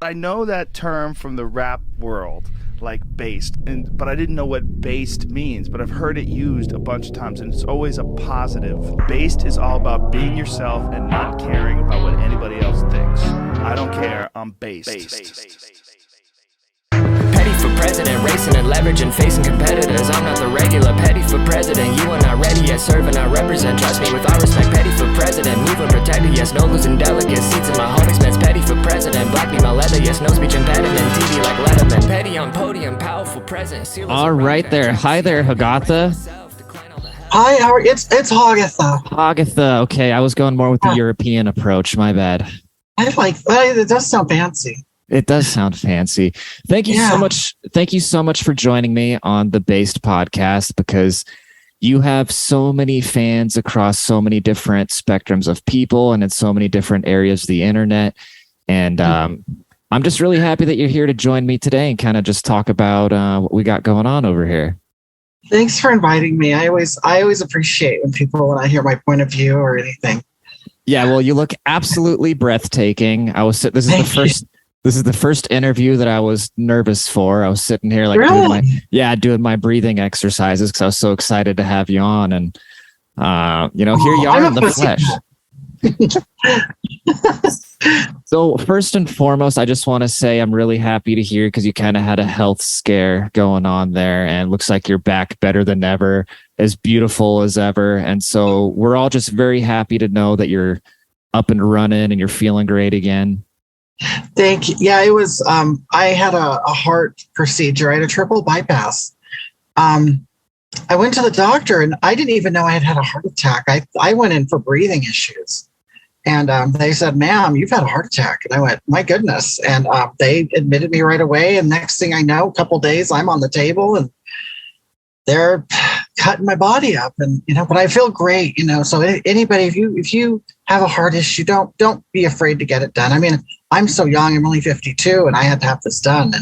I know that term from the rap world, like based, but I didn't know what based means, but I've heard it used a bunch of times, and it's always a positive. Based is all about being yourself and not caring about what anybody else thinks. I don't care, I'm based. Petty for president, racing and leveraging, facing competitors. I'm not the regular petty for president. You are not ready yet, serving, I represent. Trust me with all respect, petty for president. Moving protected, yes, no losing delegates. Seats in my homies, man's petty for president. Black me my leather, yes, no speech impediment. TV like Letterman, petty on podium, powerful present. All right there. Hi there, Hogatha. Hi, how are you? It's Hogatha. Hogatha. Okay, I was going more with the European approach. My bad. I like that. It does sound fancy. It does sound fancy. Thank you so much. Thank you so much for joining me on the Based podcast, because you have so many fans across so many different spectrums of people and in so many different areas of the internet. And I'm just really happy that you're here to join me today and kind of just talk about what we got going on over here. Thanks for inviting me. I always appreciate when I hear my point of view or anything. Yeah, well, you look absolutely breathtaking. This is the first interview that I was nervous for. I was sitting here doing my breathing exercises because I was so excited to have you on. And, here you are in the flesh. So first and foremost, I just want to say I'm really happy to hear, because you kind of had a health scare going on there, and looks like you're back better than ever, as beautiful as ever. And so we're all just very happy to know that you're up and running and you're feeling great again. Thank you. Yeah, it was, I had a heart procedure. I had a triple bypass. I went to the doctor and I didn't even know I had a heart attack. I went in for breathing issues, and they said, "Ma'am, you've had a heart attack." And I went, "My goodness." And they admitted me right away. And next thing I know, a couple of days, I'm on the table and they're cutting my body up, and but I feel great. So anybody, if you have a heart issue, don't be afraid to get it done. I mean, I'm so young. I'm only 52, and I had to have this done.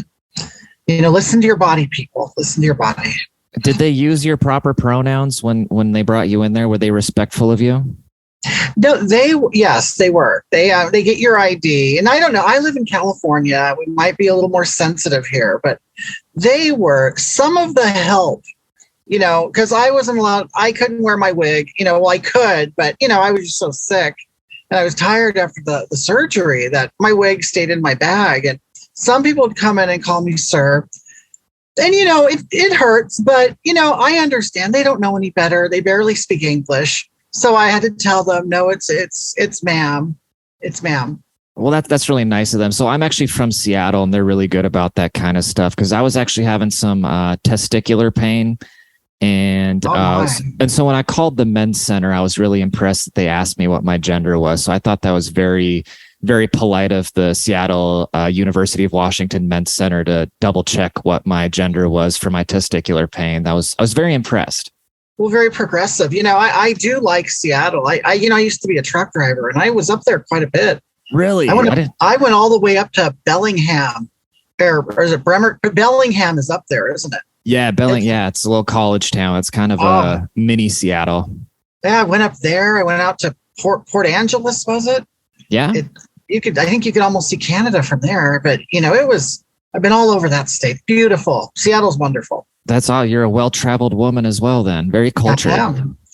And listen to your body, people. Listen to your body. Did they use your proper pronouns when they brought you in there? Were they respectful of you? No, yes, they were. They get your ID, and I don't know. I live in California. We might be a little more sensitive here, but they were some of the help. Because I wasn't allowed. I couldn't wear my wig. Well, I could, but I was just so sick, and I was tired after the surgery that my wig stayed in my bag. And some people would come in and call me sir. And, it hurts, but, I understand. They don't know any better. They barely speak English. So I had to tell them, no, it's ma'am. It's ma'am. Well, that's really nice of them. So I'm actually from Seattle, and they're really good about that kind of stuff, because I was actually having some testicular pain. And so when I called the men's center, I was really impressed that they asked me what my gender was. So I thought that was very, very polite of the Seattle University of Washington Men's Center to double check what my gender was for my testicular pain. I was very impressed. Well, very progressive. I do like Seattle. I used to be a truck driver, and I was up there quite a bit. Really? I went all the way up to Bellingham. Or is it Bremer? Bellingham is up there, isn't it? Yeah, it's a little college town. It's kind of a mini Seattle. Yeah, I went up there. I went out to Port Angeles, was it? Yeah. I think you could almost see Canada from there. But, I've been all over that state. Beautiful. Seattle's wonderful. That's all. You're a well-traveled woman as well, then. Very cultured.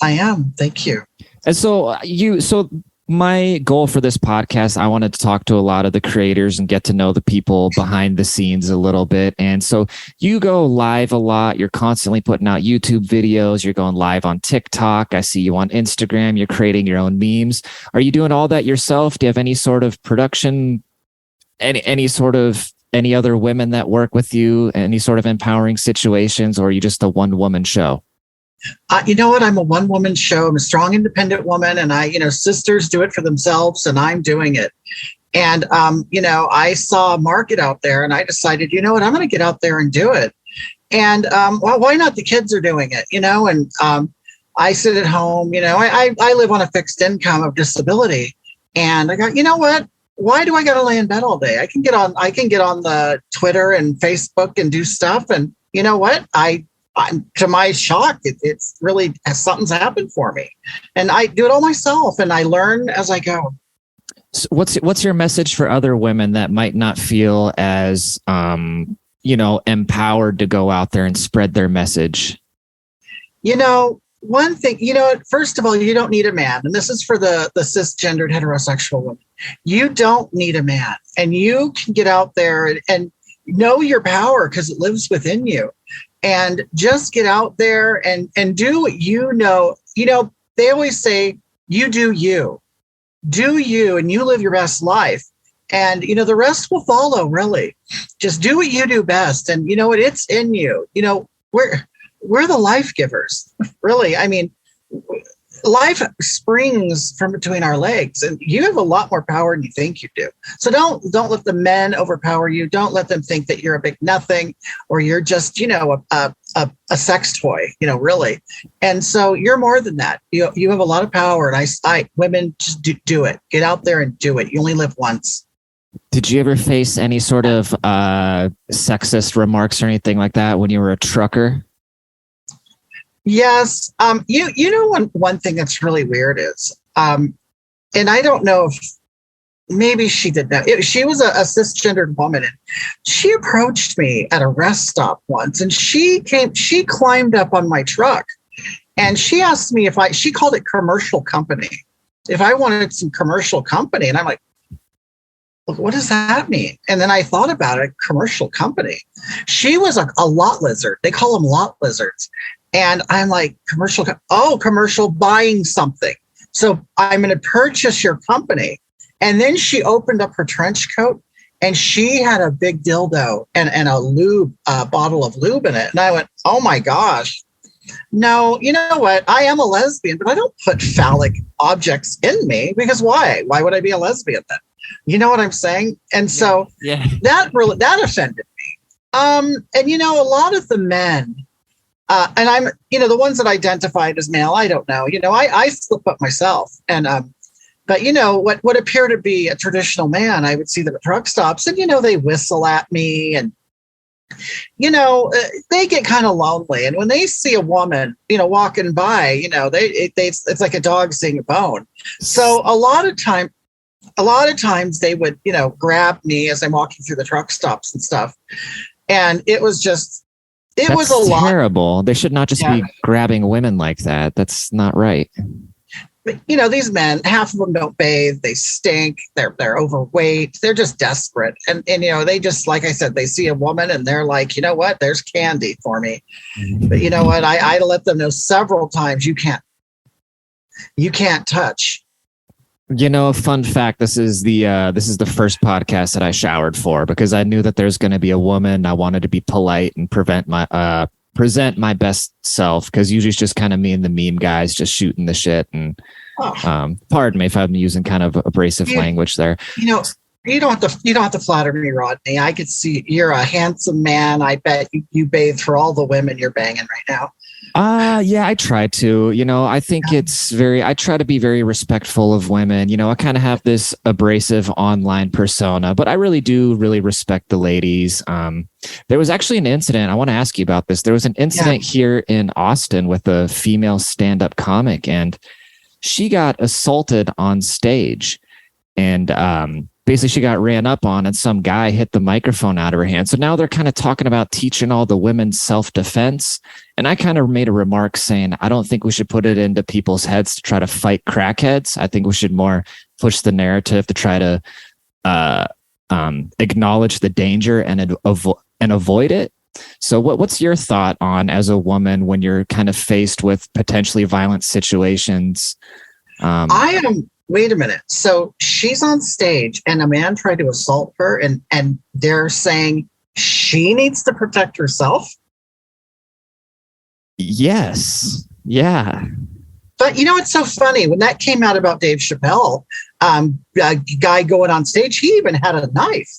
I am. Thank you. And so my goal for this podcast, I wanted to talk to a lot of the creators and get to know the people behind the scenes a little bit. And so you go live a lot. You're constantly putting out YouTube videos. You're going live on TikTok. I see you on Instagram. You're creating your own memes. Are you doing all that yourself? Do you have any sort of production, any other women that work with you, any sort of empowering situations, or are you just a one-woman show? You know what? I'm a one-woman show. I'm a strong, independent woman, and sisters do it for themselves, and I'm doing it. And, I saw a market out there, and I decided, I'm going to get out there and do it. And, why not? The kids are doing it, and I sit at home, I live on a fixed income of disability. And I got, you know what? Why do I got to lay in bed all day? I can get on the Twitter and Facebook and do stuff. And you know what? To my shock, it's really something's happened for me, and I do it all myself, and I learn as I go. So what's your message for other women that might not feel as empowered to go out there and spread their message? One thing, first of all, you don't need a man. And this is for the cisgendered heterosexual woman. You don't need a man. And you can get out there and know your power because it lives within you. And just get out there and do what you know. They always say, you do you. Do you, and you live your best life. And, the rest will follow, really. Just do what you do best. And you know what? It's in you. We're the life givers, really. I mean, life springs from between our legs, and you have a lot more power than you think you do. So don't let the men overpower you. Don't let them think that you're a big nothing or you're just, a sex toy, really. And so you're more than that. You have a lot of power, and I women, just do it. Get out there and do it. You only live once. Did you ever face any sort of sexist remarks or anything like that when you were a trucker? Yes. One thing that's really weird is, and I don't know if maybe she did that. She was a cisgendered woman, and she approached me at a rest stop once, and she climbed up on my truck, and she asked me she called it commercial company, if I wanted some commercial company. And I'm like, what does that mean? And then I thought about it, commercial company. She was a lot lizard. They call them lot lizards. And I'm like, commercial buying something. So I'm going to purchase your company. And then she opened up her trench coat, and she had a big dildo and a lube, bottle of lube in it. And I went, oh my gosh. No, you know what? I am a lesbian, but I don't put phallic objects in me, because why? Why would I be a lesbian then? You know what I'm saying? And so that offended me. And a lot of the men, and I'm, the ones that identified as male, I don't know, I slip up myself. And, but what appear to be a traditional man, I would see them at truck stops, and, they whistle at me, and, they get kind of lonely. And when they see a woman, walking by, it's like a dog seeing a bone. So a lot of times they would, grab me as I'm walking through the truck stops and stuff. And it was just, It was a lot. Terrible. They should not just be grabbing women like that. That's not right. But, these men, half of them don't bathe. They stink. They're overweight. They're just desperate. And they just, like I said, they see a woman and they're like, you know what? There's candy for me. But you know what? I let them know several times, you can't touch. A fun fact, this is the first podcast that I showered for, because I knew that there's going to be a woman. I wanted to be polite and present my best self, because usually it's just kind of me and the meme guys just shooting the shit. And pardon me if I'm using kind of abrasive language there. You don't have to flatter me, Rodney. I could see you're a handsome man. I bet you bathe for all the women you're banging right now. Yeah, I try to. I think I try to be very respectful of women. I kind of have this abrasive online persona, but I really do respect the ladies. There was actually an incident. I want to ask you about this. There was an incident here in Austin with a female stand-up comic, and she got assaulted on stage. And basically she got ran up on, and some guy hit the microphone out of her hand. So now they're kind of talking about teaching all the women self-defense. And I kind of made a remark saying, I don't think we should put it into people's heads to try to fight crackheads. I think we should more push the narrative to try to acknowledge the danger and avoid it. So what's your thought on, as a woman, when you're kind of faced with potentially violent situations? Wait a minute. So she's on stage and a man tried to assault her, and they're saying she needs to protect herself? Yes. Yeah. But it's so funny. When that came out about Dave Chappelle, a guy going on stage, he even had a knife.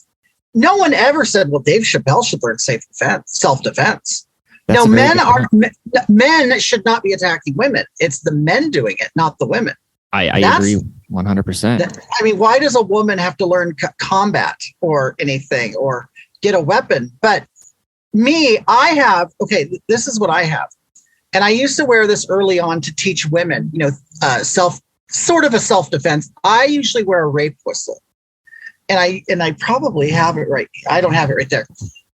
No one ever said, well, Dave Chappelle should learn self-defense. No, men should not be attacking women. It's the men doing it, not the women. I agree 100%. I mean, why does a woman have to learn combat or anything or get a weapon? But me, this is what I have. And I used to wear this early on to teach women, sort of a self-defense. I usually wear a rape whistle, and I probably have it right. I don't have it right there,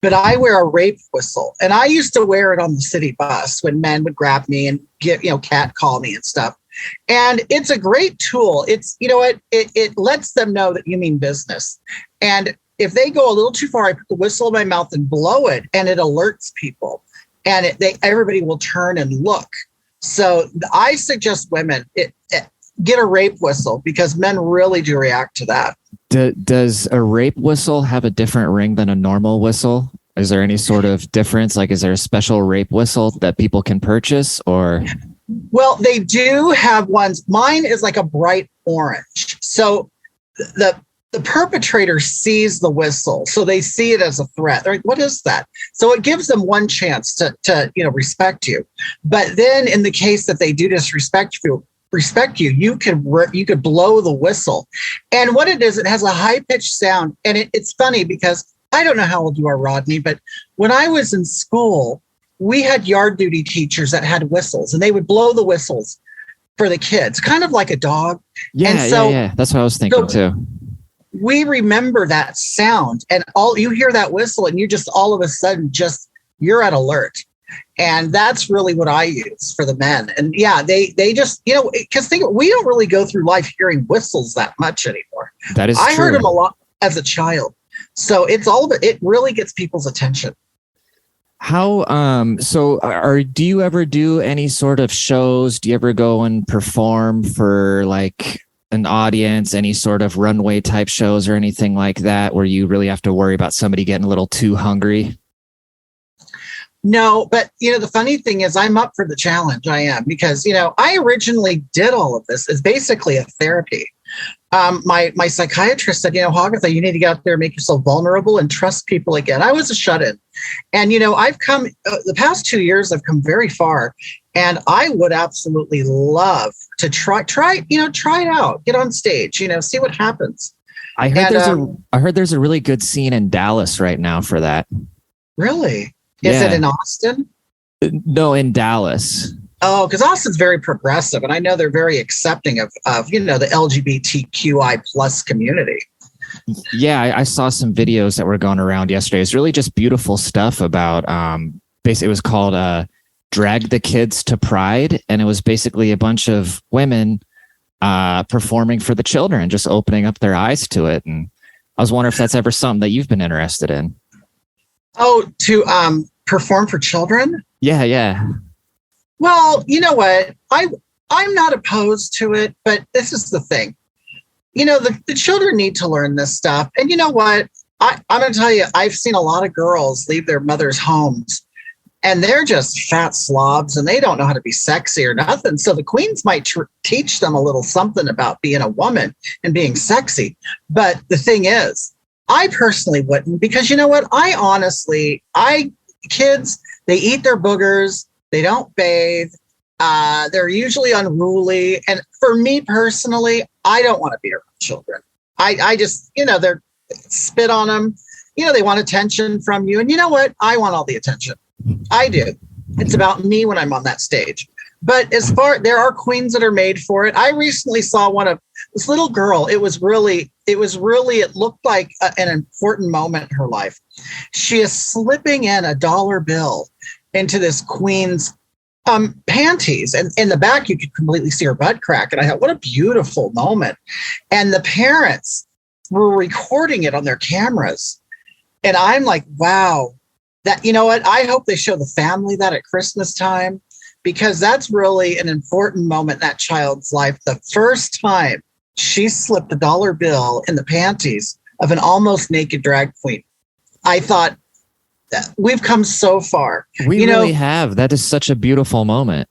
but I wear a rape whistle, and I used to wear it on the city bus when men would grab me and cat call me and stuff. And it's a great tool. It's, it lets them know that you mean business. And if they go a little too far, I put the whistle in my mouth and blow it, and it alerts people, and everybody will turn and look. So I suggest women get a rape whistle, because men really do react to that. Does a rape whistle have a different ring than a normal whistle? Is there any sort of difference? Like, is there a special rape whistle that people can purchase, or? Well, they do have ones. Mine is like a bright orange. So the perpetrator sees the whistle, so they see it as a threat. They're like, what is that? So it gives them one chance to respect you. But then in the case that they do disrespect you, you could blow the whistle. And what it is, it has a high-pitched sound. And it's funny, because I don't know how old you are, Rodney, but when I was in school, we had yard duty teachers that had whistles, and they would blow the whistles for the kids, kind of like a dog. Yeah. That's what I was thinking too. We remember that sound, and you hear that whistle, and you just all of a sudden you're at alert. And that's really what I use for the men. And yeah, they just, because we don't really go through life hearing whistles that much anymore. That is I true. heard them a lot as a child. So it really gets people's attention. How, do you ever do any sort of shows? Do you ever go and perform for like an audience, any sort of runway type shows or anything like that, where you really have to worry about somebody getting a little too hungry? No, but the funny thing is, I'm up for the challenge. I am, because I originally did all of this as basically a therapy. My psychiatrist said, Hogatha, you need to get out there and make yourself vulnerable and trust people again. I was a shut-in, and I've come the past 2 years. I've come very far, and I would absolutely love to try it out, get on stage, see what happens. I heard there's a really good scene in Dallas right now for that. Really? Is it in Austin? No, in Dallas. Oh, because Austin's very progressive, and I know they're very accepting of the LGBTQI plus community. Yeah, I saw some videos that were going around yesterday. It's really just beautiful stuff about basically it was called Drag the Kids to Pride, and it was basically a bunch of women performing for the children, just opening up their eyes to it. And I was wondering if that's ever something that you've been interested in. Oh, to perform for children? Yeah. Well, you know what? I'm not opposed to it, but this is the thing. The children need to learn this stuff. And you know what? I'm going to tell you, I've seen a lot of girls leave their mothers' homes, and they're just fat slobs, and they don't know how to be sexy or nothing. So the queens might teach them a little something about being a woman and being sexy. But the thing is, I personally wouldn't, because you know what? Kids, they eat their boogers. They don't bathe. They're usually unruly. And for me personally, I don't want to be around children. I just, they're spit on them. They want attention from you. And you know what? I want all the attention. I do. It's about me when I'm on that stage. But there are queens that are made for it. I recently saw one of this little girl. It looked like an important moment in her life. She is slipping in a dollar bill into this queen's panties. And in the back, you could completely see her butt crack. And I thought, what a beautiful moment. And the parents were recording it on their cameras. And I'm like, wow, that, you know what? I hope they show the family that at Christmas time, because that's really an important moment in that child's life. The first time she slipped a dollar bill in the panties of an almost naked drag queen. I thought, we've come so far. We really have. That is such a beautiful moment.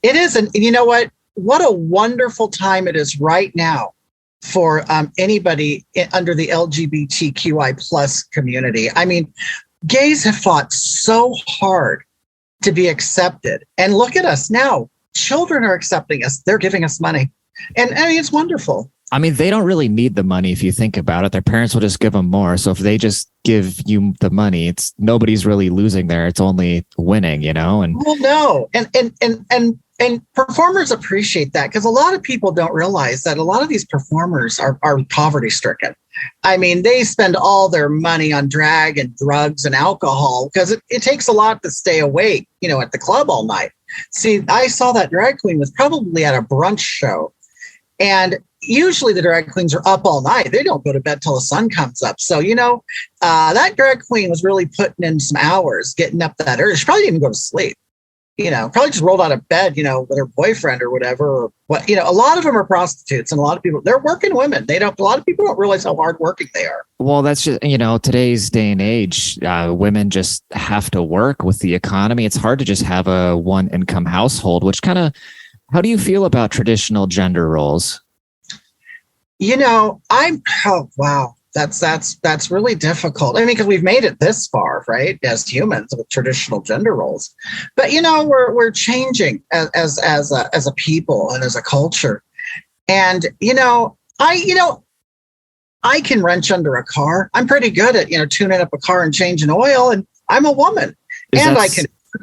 It is. And you know what? What a wonderful time it is right now for anybody under the LGBTQI plus community. I mean, gays have fought so hard to be accepted. And look at us now. Children are accepting us. They're giving us money. And I mean, it's wonderful. I mean, they don't really need the money if you think about it. Their parents will just give them more. So if they just give you the money, nobody's really losing there. It's only winning, And well, no. And and performers appreciate that because a lot of people don't realize that a lot of these performers are poverty stricken. I mean, they spend all their money on drag and drugs and alcohol because it takes a lot to stay awake, at the club all night. See, I saw that drag queen was probably at a brunch show, and usually the drag queens are up all night. They don't go to bed till the sun comes up. So, that drag queen was really putting in some hours, getting up that early. She probably didn't even go to sleep. Probably just rolled out of bed, with her boyfriend or whatever. Or what, a lot of them are prostitutes, and a lot of people, they're working women. A lot of people don't realize how hardworking they are. Well, that's just, today's day and age, women just have to work with the economy. It's hard to just have a one income household, which how do you feel about traditional gender roles? Wow. That's really difficult. I mean, because we've made it this far, right, as humans with traditional gender roles. But we're changing as a people and as a culture. And I can wrench under a car. I'm pretty good at tuning up a car and changing oil, and I'm a woman.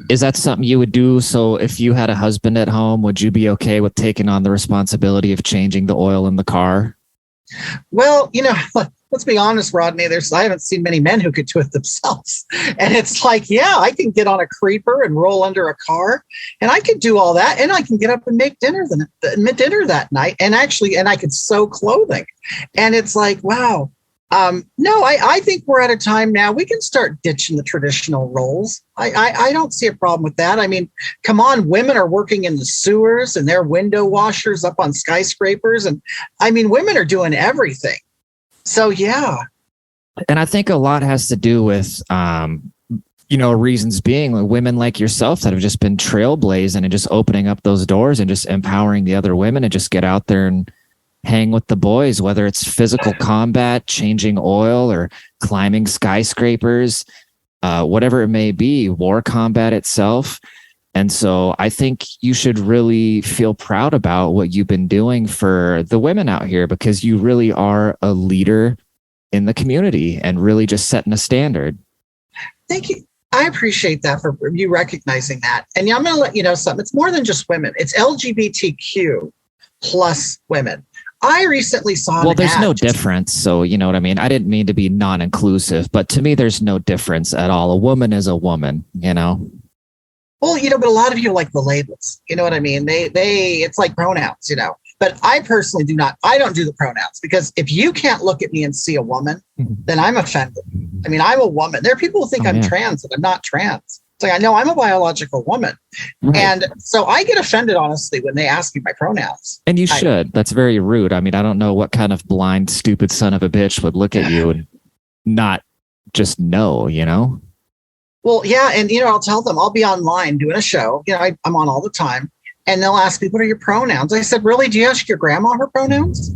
Is that something you would do? So if you had a husband at home, would you be okay with taking on the responsibility of changing the oil in the car? Well, let's be honest, Rodney, I haven't seen many men who could do it themselves. And it's like, yeah, I can get on a creeper and roll under a car, and I could do all that. And I can get up and make dinner that night. And I could sew clothing. And it's like, wow. No, I think we're at a time now we can start ditching the traditional roles. I don't see a problem with that. I mean, come on, women are working in the sewers and they're window washers up on skyscrapers. And I mean, women are doing everything. So, yeah. And I think a lot has to do with, reasons being like women like yourself that have just been trailblazing and just opening up those doors and just empowering the other women to just get out there and hang with the boys, whether it's physical combat, changing oil, or climbing skyscrapers, whatever it may be, war combat itself. And so I think you should really feel proud about what you've been doing for the women out here, because you really are a leader in the community and really just setting a standard. Thank you. I appreciate that for you recognizing that. And I'm going to let you know something. It's more than just women. It's LGBTQ plus women. I recently saw. Well, there's no difference. So, you know what I mean? I didn't mean to be non-inclusive, but to me, there's no difference at all. A woman is a woman, Well, but a lot of you like the labels. You know what I mean? It's like pronouns, But I personally I don't do the pronouns, because if you can't look at me and see a woman, then I'm offended. I mean, I'm a woman. There are people who think I'm trans, and I'm not trans. It's like, I know I'm a biological woman. Right. And so I get offended, honestly, when they ask me my pronouns. And you should. That's very rude. I mean, I don't know what kind of blind, stupid son of a bitch would look at you and not just know, Well, yeah. And, I'll tell them, I'll be online doing a show. I'm on all the time. And they'll ask me, what are your pronouns? I said, really? Do you ask your grandma her pronouns?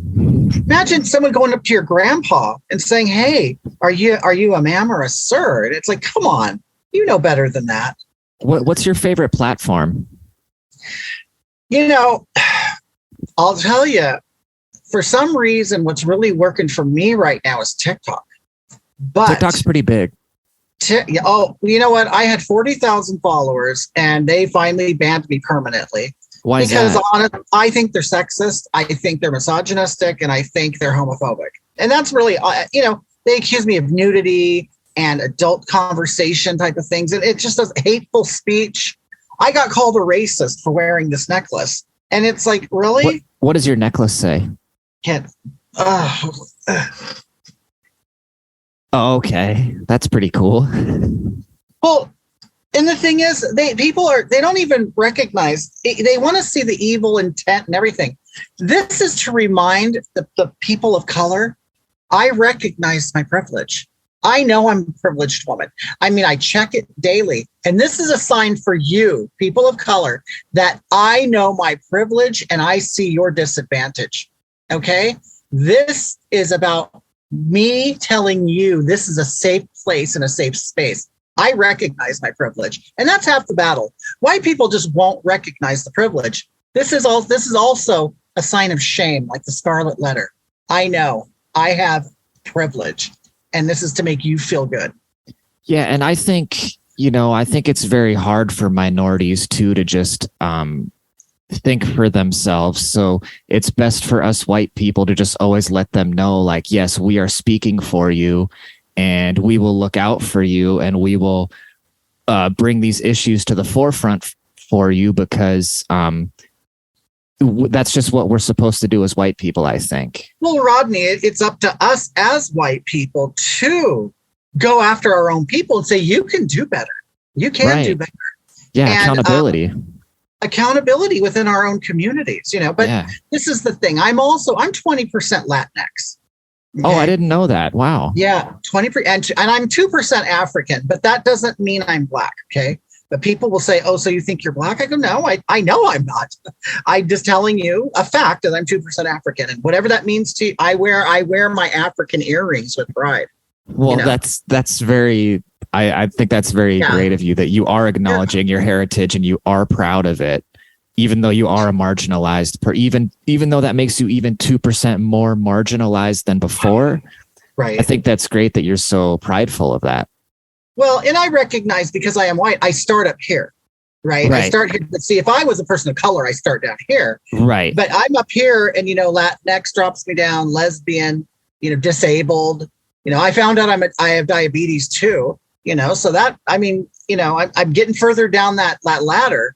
Imagine someone going up to your grandpa and saying, hey, are you a ma'am or a sir? And it's like, come on. You know better than that. What's your favorite platform? I'll tell you, for some reason, what's really working for me right now is TikTok. But TikTok's pretty big. You know what? I had 40,000 followers, and they finally banned me permanently. Why is that? Because I think they're sexist. I think they're misogynistic, and I think they're homophobic. And that's really, they accuse me of nudity and adult conversation type of things. And it just does hateful speech. I got called a racist for wearing this necklace. And it's like, really? What does your necklace say? Oh, okay. That's pretty cool. Well, and the thing is, they don't even recognize, they want to see the evil intent and everything. This is to remind the people of color, I recognize my privilege. I know I'm a privileged woman. I mean, I check it daily. And this is a sign for you, people of color, that I know my privilege and I see your disadvantage. Okay? This is about me telling you this is a safe place and a safe space. I recognize my privilege. And that's half the battle. White people just won't recognize the privilege. This is also a sign of shame, like the Scarlet Letter. I know I have privilege. And this is to make you feel good. Yeah. And I think, it's very hard for minorities too, to just think for themselves. So it's best for us white people to just always let them know, like, yes, we are speaking for you and we will look out for you and we will bring these issues to the forefront for you because that's just what we're supposed to do as white people, I think. Well, Rodney, it's up to us as white people to go after our own people and say, you can do better. You can do better. Yeah, and, accountability. Accountability within our own communities, but this is the thing. I'm 20% Latinx. Okay? Oh, I didn't know that. Wow. Yeah, 20%. And I'm 2% African, but that doesn't mean I'm Black. Okay. But people will say, oh, so you think you're Black? I go, no, I know I'm not. I'm just telling you a fact that I'm 2% African. And whatever that means to you, I wear my African earrings with pride. Well, that's very, I think that's very great of you that you are acknowledging your heritage and you are proud of it, even though you are a marginalized, even though that makes you even 2% more marginalized than before. Right. I think that's great that you're so prideful of that. Well, and I recognize because I am white, I start up here, right? I start here. But see, if I was a person of color, I start down here. Right. But I'm up here and, Latinx drops me down, lesbian, disabled. I found out I have diabetes too, so that, I'm getting further down that ladder,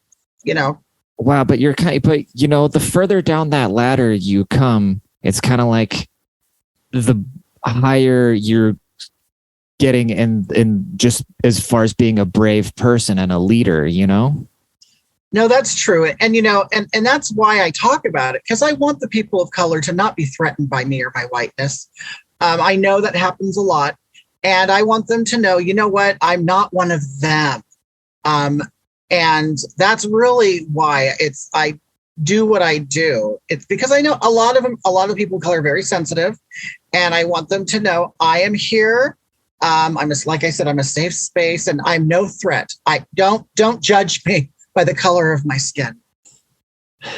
Wow. But the further down that ladder you come, it's kind of like the higher you're getting in just as far as being a brave person and a leader, No, that's true. And, and that's why I talk about it, because I want the people of color to not be threatened by me or my whiteness. I know that happens a lot, and I want them to know, you know what, I'm not one of them. And that's really why I do what I do. It's because I know a lot of people of color are very sensitive, and I want them to know I am here. Like I said, I'm a safe space, and I'm no threat. I don't judge me by the color of my skin.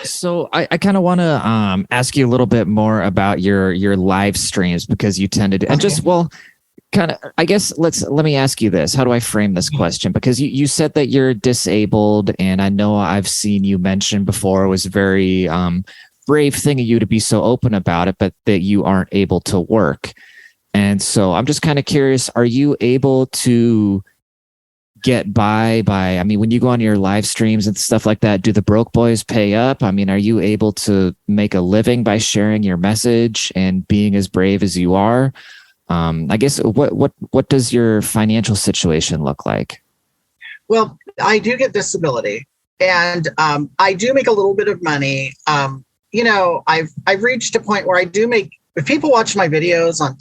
So I kind of want to ask you a little bit more about your live streams, because you tend to do, and just, well, kind of, I guess let me ask you this. How do I frame this question? Because you said that you're disabled, and I know I've seen you mention before, it was very brave thing of you to be so open about it, but that you aren't able to work. And so I'm just kind of curious, are you able to get by, when you go on your live streams and stuff like that, do the broke boys pay up? Are you able to make a living by sharing your message and being as brave as you are? I guess what does your financial situation look like? Well, I do get disability, and I do make a little bit of money. I've reached a point where I do make, if people watch my videos on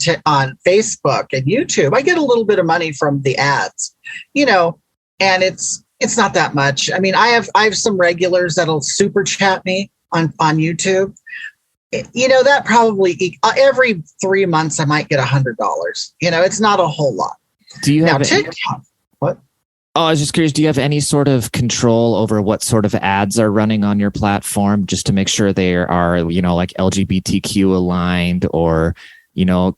Facebook and YouTube, I get a little bit of money from the ads, and it's not that much. I have some regulars that'll super chat me on YouTube. That probably every 3 months I might get $100. It's not a whole lot. Do you have TikTok? What? Oh, I was just curious. Do you have any sort of control over what sort of ads are running on your platform, just to make sure they are, like LGBTQ aligned, or,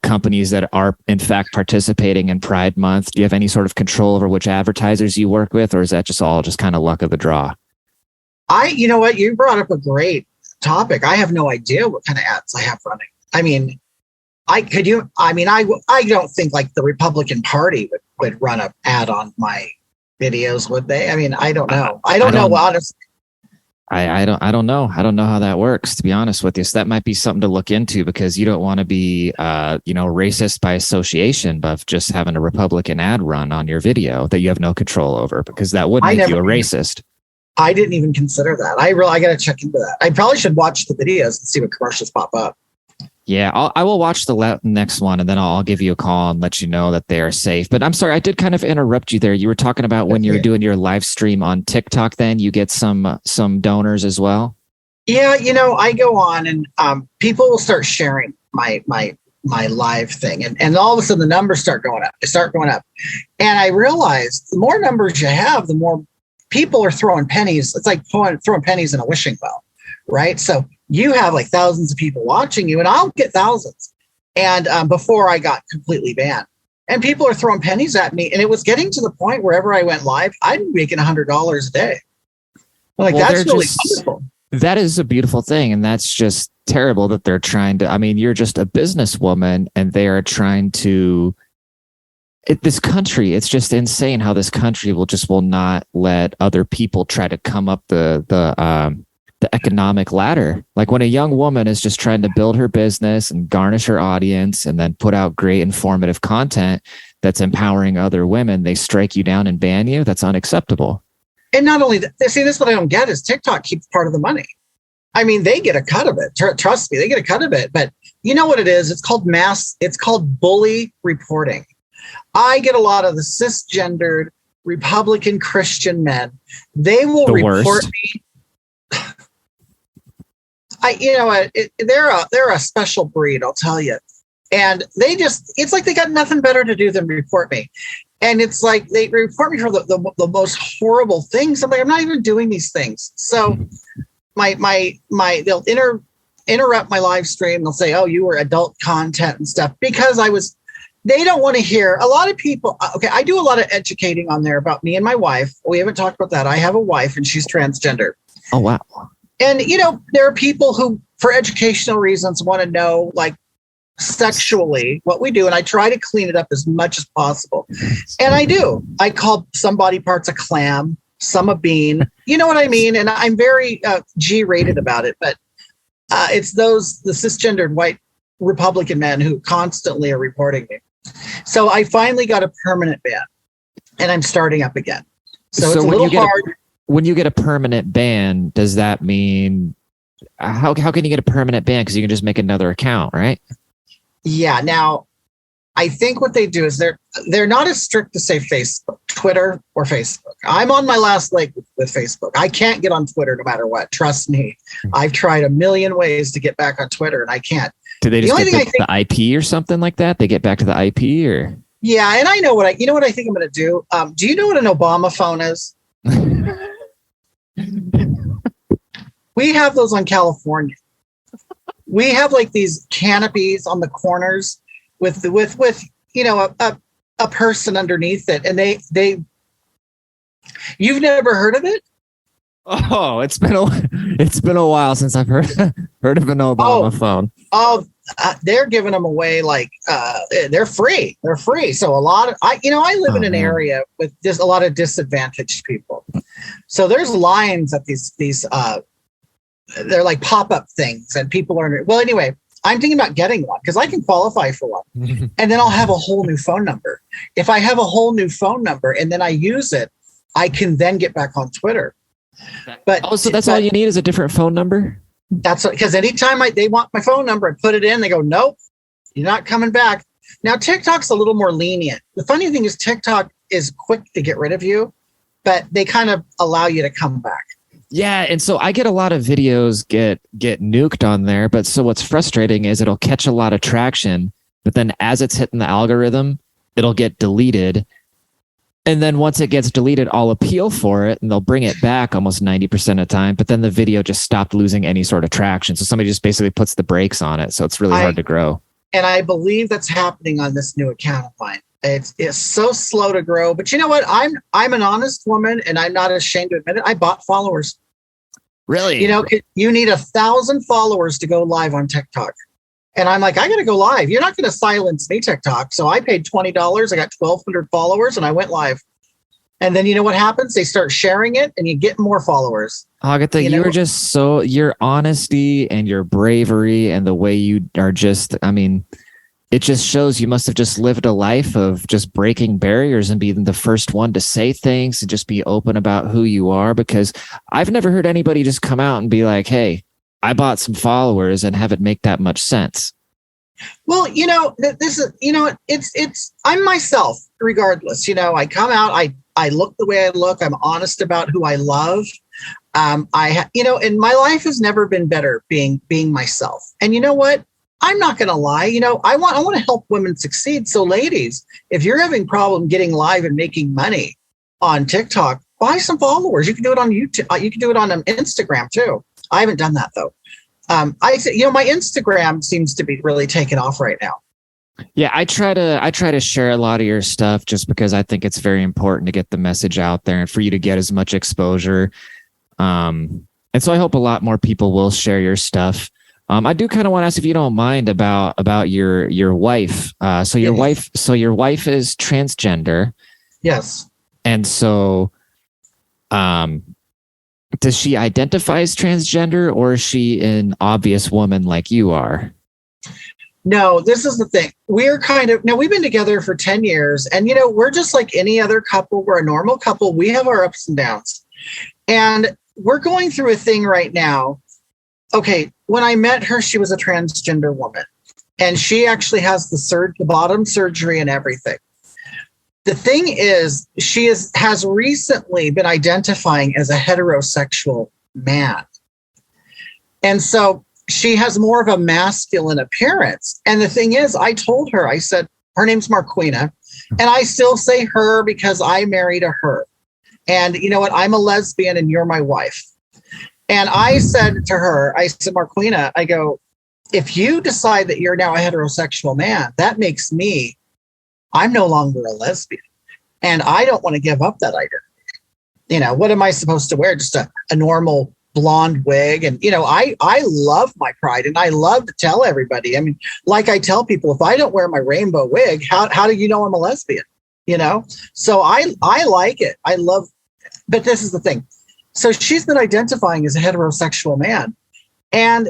companies that are in fact participating in Pride Month? Do you have any sort of control over which advertisers you work with, or is that just all just kind of luck of the draw? You know what? You brought up a great topic. I have no idea what kind of ads I have running. I don't think like the Republican Party would run an ad on my videos, would they? I don't know. I don't know. Honestly, I don't know. I don't know how that works, to be honest with you. So that might be something to look into, because you don't want to be, racist by association, but just having a Republican ad run on your video that you have no control over, because that would make you a racist. I didn't even consider that. I got to check into that. I probably should watch the videos and see what commercials pop up. Yeah, I will watch the next one, and then I'll give you a call and let you know that they are safe. But I'm sorry, I did kind of interrupt you there. You were talking about when you're doing your live stream on TikTok, then you get some donors as well. Yeah, I go on, and people will start sharing my live thing, and all of a sudden the numbers start going up. They start going up, and I realized the more numbers you have, the more people are throwing pennies. It's like throwing pennies in a wishing well, right? So you have like thousands of people watching you, and I'll get thousands. And before I got completely banned, and people are throwing pennies at me, and it was getting to the point wherever I went live, I'd be making $100 a day. That's really wonderful. That is a beautiful thing. And that's just terrible that they're trying to, I mean, you're just a businesswoman and they are trying to, this country, it's just insane how this country will not let other people try to come up the economic ladder. Like when a young woman is just trying to build her business and garnish her audience and then put out great informative content that's empowering other women, they strike you down and ban you. That's unacceptable. And not only that, see, this is what I don't get is TikTok keeps part of the money. I mean, they get a cut of it. Trust me, they get a cut of it. But you know what it is? It's called bully reporting. I get a lot of the cisgendered Republican Christian men. They will report me. They're a special breed, I'll tell you. And it's like they got nothing better to do than report me. And it's like they report me for the most horrible things. I'm like, I'm not even doing these things. So they'll interrupt my live stream. They'll say, oh, you were adult content and stuff because they don't want to hear a lot of people. Okay. I do a lot of educating on there about me and my wife. We haven't talked about that. I have a wife and she's transgender. Oh, wow. And, there are people who, for educational reasons, want to know, like, sexually what we do. And I try to clean it up as much as possible. And I do. I call some body parts a clam, some a bean. You know what I mean? And I'm very G-rated about it. But it's the cisgendered white Republican men who constantly are reporting me. So I finally got a permanent ban. And I'm starting up again. So it's a little hard. When you get a permanent ban, does that mean how can you get a permanent ban? Because you can just make another account, right? Yeah. Now, I think what they do is they're not as strict to say Facebook, Twitter, or Facebook. I'm on my last leg with Facebook. I can't get on Twitter no matter what. Trust me. I've tried a million ways to get back on Twitter, and I can't. Do they just get the IP or something like that? They get back to the IP, or? Yeah, and I know what I think I'm going to do. Do you know what an Obama phone is? We have those on California. We have like these canopies on the corners with a person underneath it, and they you've never heard of it? Oh, it's been a while since I've heard of an Obama phone. They're giving them away like they're free. They're free. So I live in an area with just a lot of disadvantaged people. So there's lines at these they're like pop-up things, and people are well. Anyway, I'm thinking about getting one because I can qualify for one, and then I'll have a whole new phone number. If I have a whole new phone number and then I use it, I can then get back on Twitter. But so that's all you need is a different phone number. That's because anytime they want my phone number and put it in, they go, nope, you're not coming back. Now, TikTok's a little more lenient. The funny thing is TikTok is quick to get rid of you, but they kind of allow you to come back. Yeah. And so I get a lot of videos get nuked on there. But so what's frustrating is it'll catch a lot of traction, but then as it's hitting the algorithm, it'll get deleted. And then once it gets deleted, I'll appeal for it and they'll bring it back almost 90% of the time. But then the video just stopped losing any sort of traction. So somebody just basically puts the brakes on it. So it's really hard to grow. And I believe that's happening on this new account of mine. It's so slow to grow. But you know what? I'm an honest woman, and I'm not ashamed to admit it. I bought followers. Really? You need 1,000 followers to go live on TikTok. And I'm like, I got to go live. You're not going to silence me, TikTok. So I paid $20. I got 1,200 followers and I went live. And then you know what happens? They start sharing it and you get more followers. Hogatha, you're just your honesty and your bravery and the way you are it just shows you must have just lived a life of just breaking barriers and being the first one to say things and just be open about who you are, because I've never heard anybody just come out and be like, hey, I bought some followers and have it make that much sense. Well, this is, it's, I'm myself regardless. I come out, I look the way I look. I'm honest about who I love. And my life has never been better being myself. And you know what? I'm not going to lie. I want to help women succeed. So ladies, if you're having problem getting live and making money on TikTok, buy some followers. You can do it on YouTube. You can do it on Instagram too. I haven't done that though. My Instagram seems to be really taking off right now. Yeah, I try to share a lot of your stuff just because I think it's very important to get the message out there and for you to get as much exposure. And so I hope a lot more people will share your stuff. I do kind of want to ask if you don't mind about your wife. So your wife is transgender. Yes. And so, does she identify as transgender, or is she an obvious woman like you are? No, this is the thing. We've been together for 10 years, and, we're just like any other couple. We're a normal couple. We have our ups and downs, and we're going through a thing right now. Okay. When I met her, she was a transgender woman, and she actually has the bottom surgery and everything. The thing is, she has recently been identifying as a heterosexual man. And so she has more of a masculine appearance. And the thing is, I told her, I said, her name's Marquina, and I still say her because I married a her. And you know what? I'm a lesbian and you're my wife. And I said to her, I said, Marquina, I go, if you decide that you're now a heterosexual man, that makes I'm no longer a lesbian, and I don't want to give up that identity. What am I supposed to wear? Just a normal blonde wig. And, I love my pride, and I love to tell everybody. I mean, like I tell people, if I don't wear my rainbow wig, how do you know I'm a lesbian? So I like it. I love, but this is the thing. So she's been identifying as a heterosexual man, and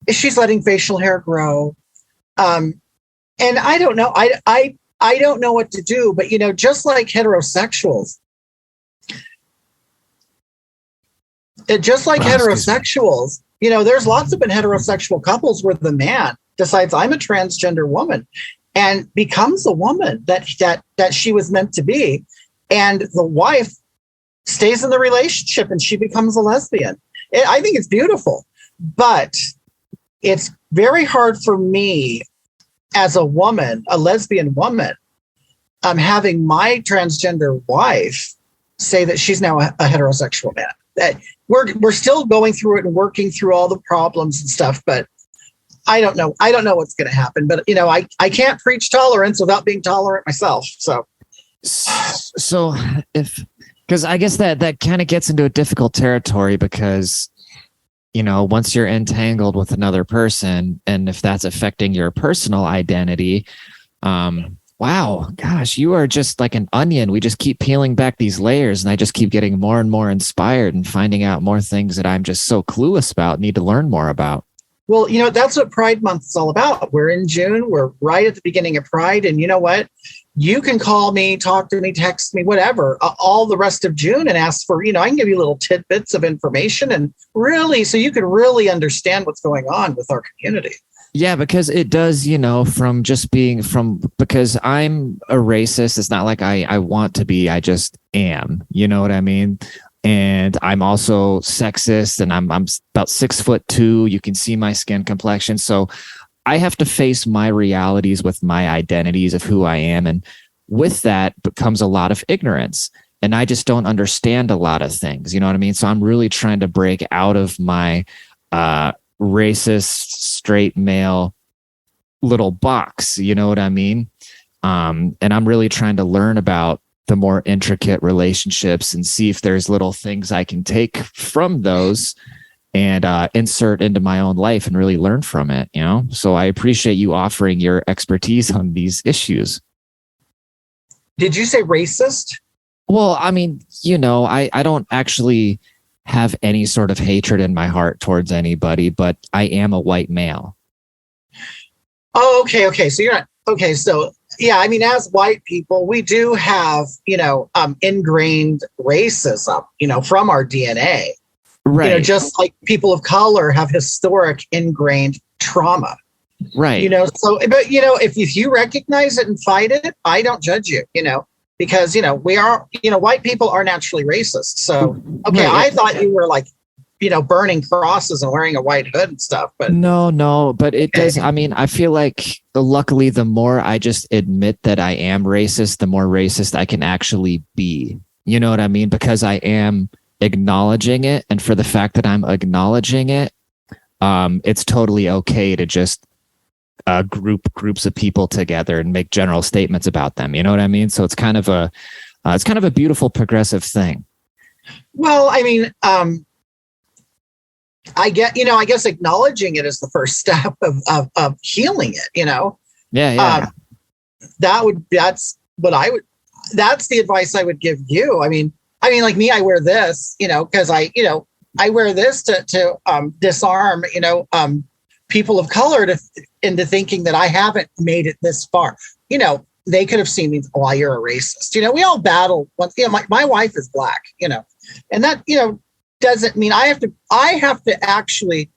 she's letting facial hair grow. And I don't know. I don't know what to do, but just like heterosexuals, there's lots of been heterosexual couples where the man decides I'm a transgender woman and becomes a woman that she was meant to be, and the wife stays in the relationship and she becomes a lesbian. I think it's beautiful, but it's very hard for me as a woman, a lesbian woman, having my transgender wife say that she's now a heterosexual man. That we're still going through it and working through all the problems and stuff, but I don't know. I don't know what's going to happen, but I can't preach tolerance without being tolerant myself. So because I guess that kind of gets into a difficult territory, because once you're entangled with another person, and if that's affecting your personal identity, wow, gosh, you are just like an onion. We just keep peeling back these layers, and I just keep getting more and more inspired and finding out more things that I'm just so clueless about, need to learn more about. Well, that's what Pride Month is all about. We're in June. We're right at the beginning of Pride. And you know what? You can call me, talk to me, text me, whatever, all the rest of June, and ask for, I can give you little tidbits of information, and really, so you can really understand what's going on with our community. Yeah, because it does, from just because I'm a racist. It's not like I want to be, I just am, you know what I mean? And I'm also sexist, and I'm about 6'2". You can see my skin complexion. So I have to face my realities with my identities of who I am. And with that becomes a lot of ignorance. And I just don't understand a lot of things. You know what I mean? So I'm really trying to break out of my racist, straight male little box. You know what I mean? And I'm really trying to learn about the more intricate relationships and see if there's little things I can take from those and insert into my own life and really learn from it, So I appreciate you offering your expertise on these issues. Did you say racist? Well, I mean, I don't actually have any sort of hatred in my heart towards anybody, but I am a white male. Oh, okay. So you're not, okay. So yeah, I mean, as white people, we do have, ingrained racism, from our DNA. Right. Just like people of color have historic ingrained trauma. Right. So, but, if you recognize it and fight it, I don't judge you, because, we are, white people are naturally racist. So, okay, right. I thought you were like, burning crosses and wearing a white hood and stuff. But no, but it does. I mean, I feel like luckily the more I just admit that I am racist, the more racist I can actually be. You know what I mean? Because I am acknowledging it. And for the fact that I'm acknowledging it, it's totally okay to just groups of people together and make general statements about them. You know what I mean? So it's kind of a beautiful progressive thing. Well, I mean, I guess acknowledging it is the first step of healing it, Yeah. That's the advice I would give you. I mean, like me, I wear this, because I wear this to disarm, people of color into thinking that I haven't made it this far. They could have seen me, oh, you're a racist. We all battle. My wife is black, and that, doesn't mean I have to actually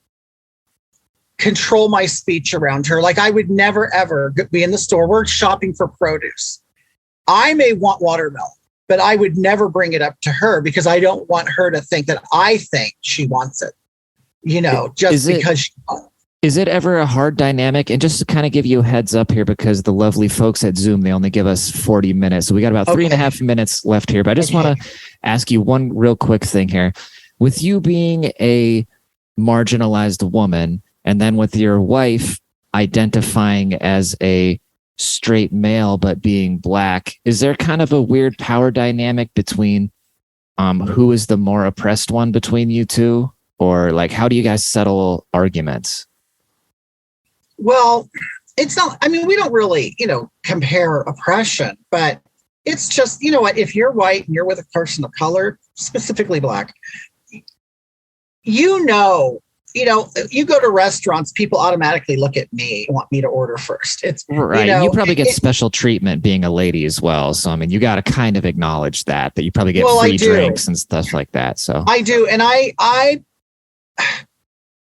control my speech around her. Like I would never, ever be in the store. We're shopping for produce. I may want watermelon, but I would never bring it up to her because I don't want her to think that I think she wants it, because is it ever a hard dynamic? And just to kind of give you a heads up here, because the lovely folks at Zoom, they only give us 40 minutes. So we got about 3.5 minutes left here. But I just want to ask you one real quick thing here. With you being a marginalized woman, and then with your wife identifying as a straight male but being black, is there kind of a weird power dynamic between who is the more oppressed one between you two? Or like, how do you guys settle arguments? Well, it's not, we don't really, compare oppression, but it's just, if you're white and you're with a person of color, specifically black, you go to restaurants, people automatically look at me and want me to order first. It's right. You probably get special treatment being a lady as well. So, you got to kind of acknowledge that you probably get free drinks and stuff like that. So I do. And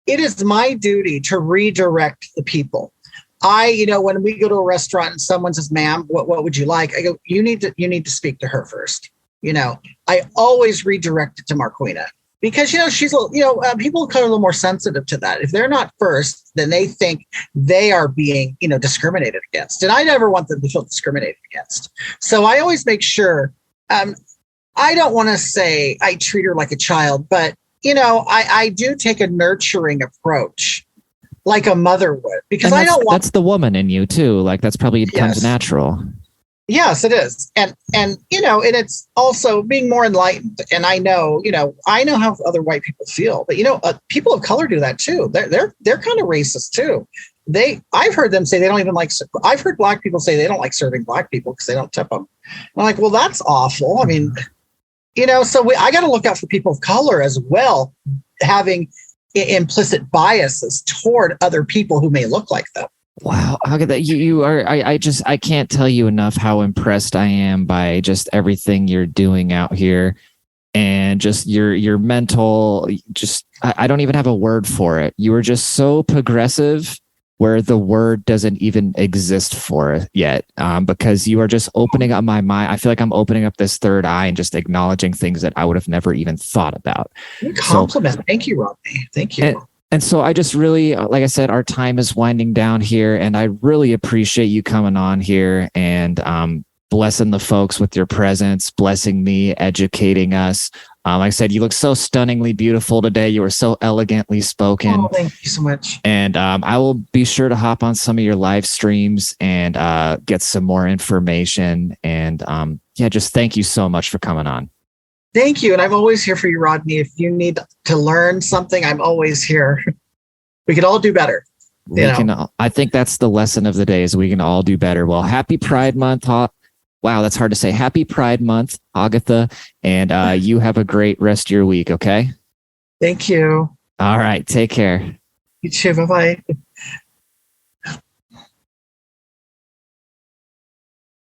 it is my duty to redirect the people. When we go to a restaurant and someone says, ma'am, what would you like? I go, you need to speak to her first. I always redirect it to Marquina because, she's, people kind of a little more sensitive to that. If they're not first, then they think they are being, discriminated against. And I never want them to feel discriminated against. So I always make sure, I don't want to say I treat her like a child, but I do take a nurturing approach like a mother would, because I don't want. That's the woman in you too. Like that's probably comes natural. Yes, it is. And it's also being more enlightened. And I know how other white people feel, but people of color do that too. They're kind of racist too. I've heard them say they don't even like, I've heard black people say they don't like serving black people because they don't tip them. I'm like, well, that's awful. So I got to look out for people of color as well, having implicit biases toward other people who may look like them. Wow. How could that? You are, I can't tell you enough how impressed I am by just everything you're doing out here and just your mental, I don't even have a word for it. You are just so progressive where the word doesn't even exist for it yet, because you are just opening up my mind. I feel like I'm opening up this third eye and just acknowledging things that I would have never even thought about. Compliment. So, thank you, Rodney. Thank you. And so I just really, like I said, our time is winding down here, and I really appreciate you coming on here and blessing the folks with your presence, blessing me, educating us. Like I said, you look so stunningly beautiful today. You were so elegantly spoken. Oh, thank you so much. And I will be sure to hop on some of your live streams and get some more information. And just thank you so much for coming on. Thank you. And I'm always here for you, Rodney. If you need to learn something, I'm always here. We can all do better. I think that's the lesson of the day is we can all do better. Well, happy Pride Month. Wow, that's hard to say. Happy Pride Month, Hogatha. And you have a great rest of your week, okay? Thank you. All right. Take care. You too. Bye-bye.